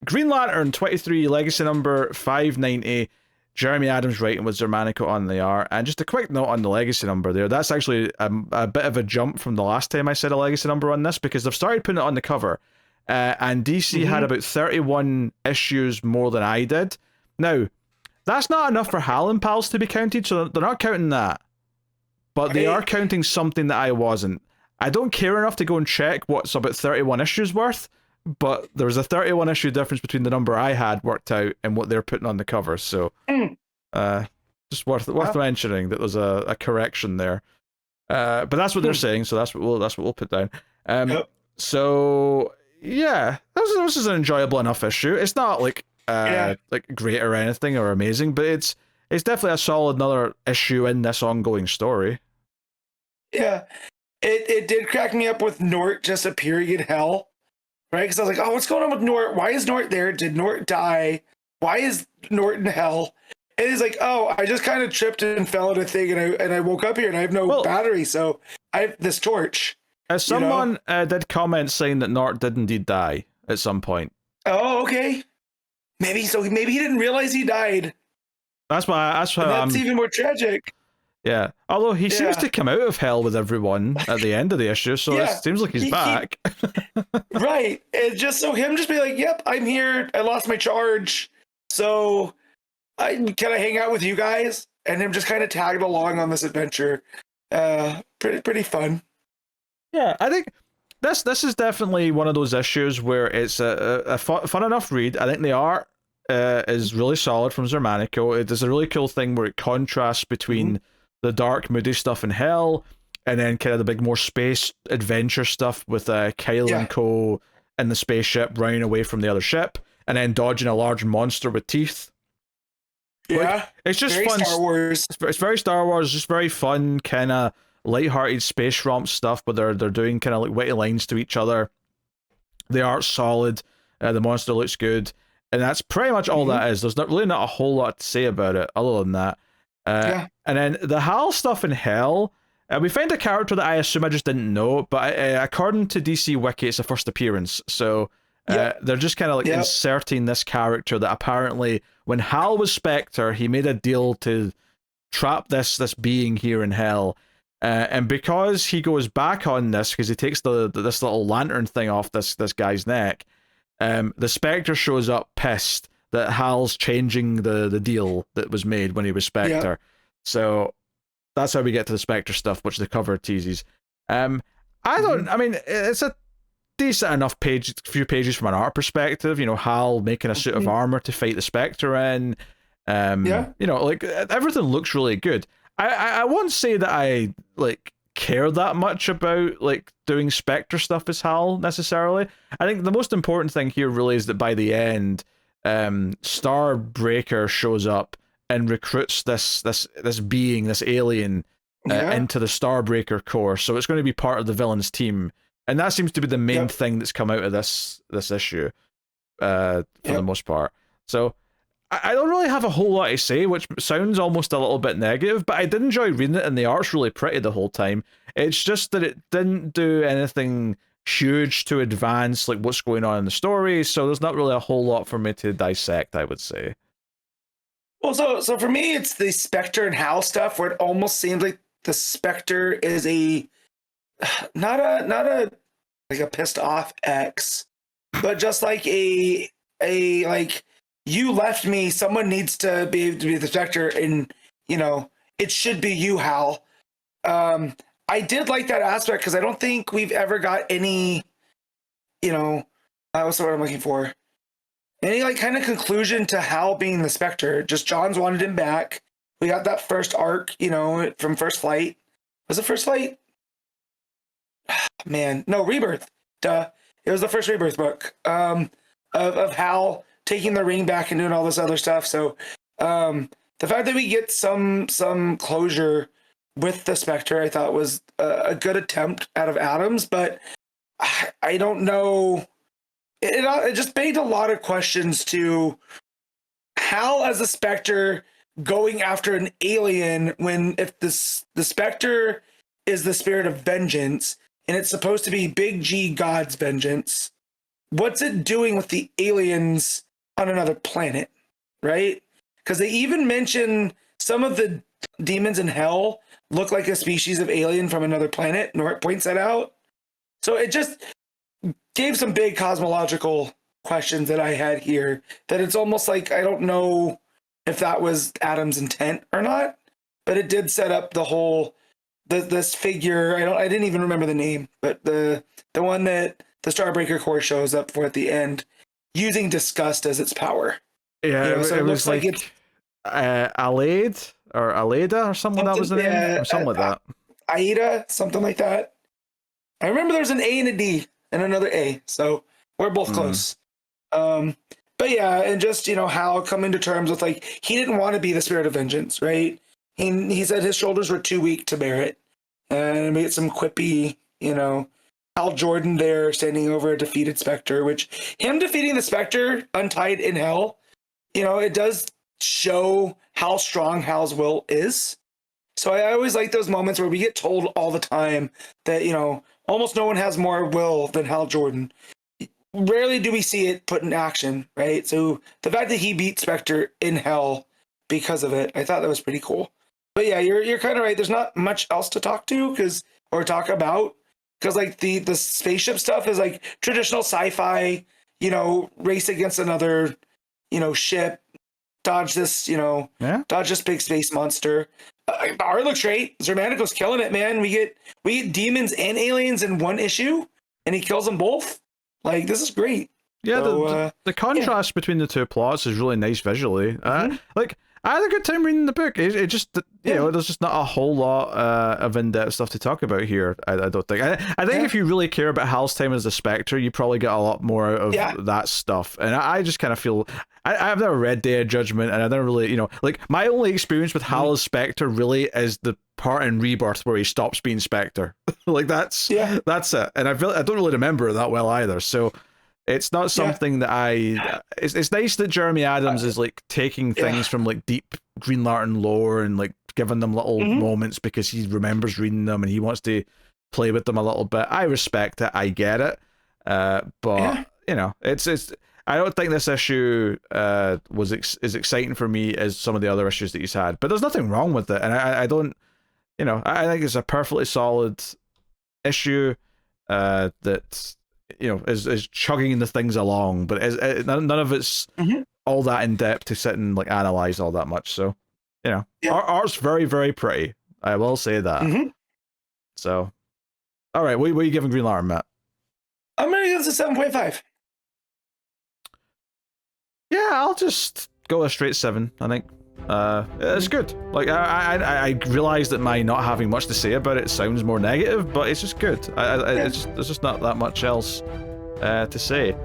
Green Lantern 23, legacy number 590. Jeremy Adams writing with Zermanico on the art. And just a quick note on the legacy number there. That's actually a bit of a jump from the last time I said a legacy number on this, because they've started putting it on the cover. And DC had about 31 issues more than I did. Now, that's not enough for Hal and Pals to be counted, so they're not counting that. But they are counting something that I wasn't. I don't care enough to go and check what's about 31 issues worth, but there's a 31 issue difference between the number I had worked out and what they're putting on the cover. So, just worth mentioning that there's a correction there. But that's what they're saying, so that's what we'll put down. So yeah, this is an enjoyable enough issue. It's not like great or anything or amazing, but it's definitely a solid another issue in this ongoing story. Yeah, it did crack me up with Nort just appearing in hell, right? Because I was like, oh, what's going on with Nort? Why is Nort there? Did Nort die? Why is Nort in hell? And he's like, oh, I just kind of tripped and fell into a thing, and I woke up here and I have no battery, so I have this torch. Someone did comment saying that Nort did indeed die at some point. Oh, okay. Maybe he didn't realize he died. That's even more tragic. Yeah, although he seems to come out of hell with everyone at the end of the issue, so it seems like he's back. Right. It's just so him just be like, yep, I'm here. I lost my charge. So can I hang out with you guys? And him just kind of tagged along on this adventure. Pretty fun. Yeah, I think this is definitely one of those issues where it's a fun enough read. I think the art is really solid from Zermanico. It is a really cool thing where it contrasts between the dark, moody stuff in hell, and then kind of the big, more space adventure stuff with Kyle and Co. in the spaceship running away from the other ship, and then dodging a large monster with teeth. Yeah, it's just very fun. Star Wars. It's very Star Wars. Just very fun, kind of light-hearted space romp stuff, but they're doing kind of like witty lines to each other. The art's solid. The monster looks good, and that's pretty much all that is. There's not a whole lot to say about it other than that. And then the Hal stuff in hell, we find a character that I assume I just didn't know, but according to DC Wiki, it's a first appearance. So they're just kind of like inserting this character that apparently, when Hal was Spectre, he made a deal to trap this being here in hell. And because he goes back on this, because he takes this little lantern thing off this guy's neck, the Spectre shows up pissed that Hal's changing the deal that was made when he was Spectre. So that's how we get to the Spectre stuff, which the cover teases. I mean, it's a decent enough few pages from an art perspective. Hal making a suit of armor to fight the Spectre in. Like everything looks really good. I won't say that I care that much about doing Spectre stuff as Hal necessarily. I think the most important thing here really is that by the end, Starbreaker shows up and recruits this being, this alien, into the Starbreaker Corps. So it's going to be part of the villain's team, and that seems to be the main thing that's come out of this issue, for the most part. So I don't really have a whole lot to say, which sounds almost a little bit negative, but I did enjoy reading it, and the art's really pretty the whole time. It's just that it didn't do anything huge to advance what's going on in the story, so there's not really a whole lot for me to dissect, I would say. Well, so for me, it's the Spectre and Hal stuff where it almost seems like the Spectre is not a pissed off ex, but just like a you left me, someone needs to be able to be the Spectre, and it should be you, Hal. I did like that aspect because I don't think we've ever got any, what's the word I'm looking for? Any kind of conclusion to Hal being the Spectre. Just Johns wanted him back. We got that first arc, from First Flight. Was it First Flight? Man, no, Rebirth. Duh. It was the first Rebirth book of Hal taking the ring back and doing all this other stuff. So the fact that we get some closure with the Spectre, I thought was a good attempt out of Adams, but I don't know. It just begged a lot of questions to Hal as a Spectre going after an alien if the Spectre is the spirit of vengeance and it's supposed to be Big G God's vengeance. what's it doing with the aliens on another planet, right? Because they even mention some of the demons in hell look like a species of alien from another planet. Nort points that out. So it just gave some big cosmological questions that I had here, that it's almost like I don't know if that was Adam's intent or not, but it did set up the whole this figure. I didn't even remember the name, but the one that the Starbreaker Corps shows up for at the end, using disgust as its power. Yeah, so it looks was like it's Alade or Aleda or something. That was the name, or something like that. Aida, something like that. I remember there's an A and a D and another A, so we're both close. But yeah, and just Hal coming to terms with, like, he didn't want to be the spirit of vengeance, right? He said his shoulders were too weak to bear it, and made some quippy, Hal Jordan there standing over a defeated Spectre, which him defeating the Spectre untied in hell, it does show how strong Hal's will is. So I always like those moments where we get told all the time that, almost no one has more will than Hal Jordan. Rarely do we see it put in action, right? So the fact that he beat Spectre in hell because of it, I thought that was pretty cool. But yeah, you're kind of right. There's not much else to talk about, because like the spaceship stuff is like traditional sci-fi, race against another, ship, dodge this big space monster. The art looks great. XERMÁNICO's killing it, man. We get demons and aliens in one issue, and he kills them both. Like, this is great. Yeah, so, the contrast between the two plots is really nice visually. Like, I had a good time reading the book. It just, there's just not a whole lot of in-depth stuff to talk about here. I don't think. I think if you really care about Hal's time as the Spectre, you probably get a lot more out of that stuff. And I just kind of feel, I've never read Day of Judgment, and I never really, like, my only experience with Hal as Spectre really is the part in Rebirth where he stops being Spectre. Like, that's it. And I don't really remember it that well either. So it's not something that it's nice that Jeremy Adams is like taking things from like deep Green Lantern lore and like giving them little moments because he remembers reading them and he wants to play with them a little bit. I respect it. I get it. But it's I don't think this issue was as exciting for me as some of the other issues that he's had. But there's nothing wrong with it, and I don't, I think it's a perfectly solid issue that is chugging the things along, but none of it's all that in depth to sit and like analyze all that much. So art's very, very pretty. I will say that. So, all right, what are you giving Green Lantern, Matt? I'm gonna give this a 7.5. Yeah, I'll just go a straight 7. I think it's good. Like I realize that my not having much to say about it sounds more negative, but it's just good. There's just not that much else to say.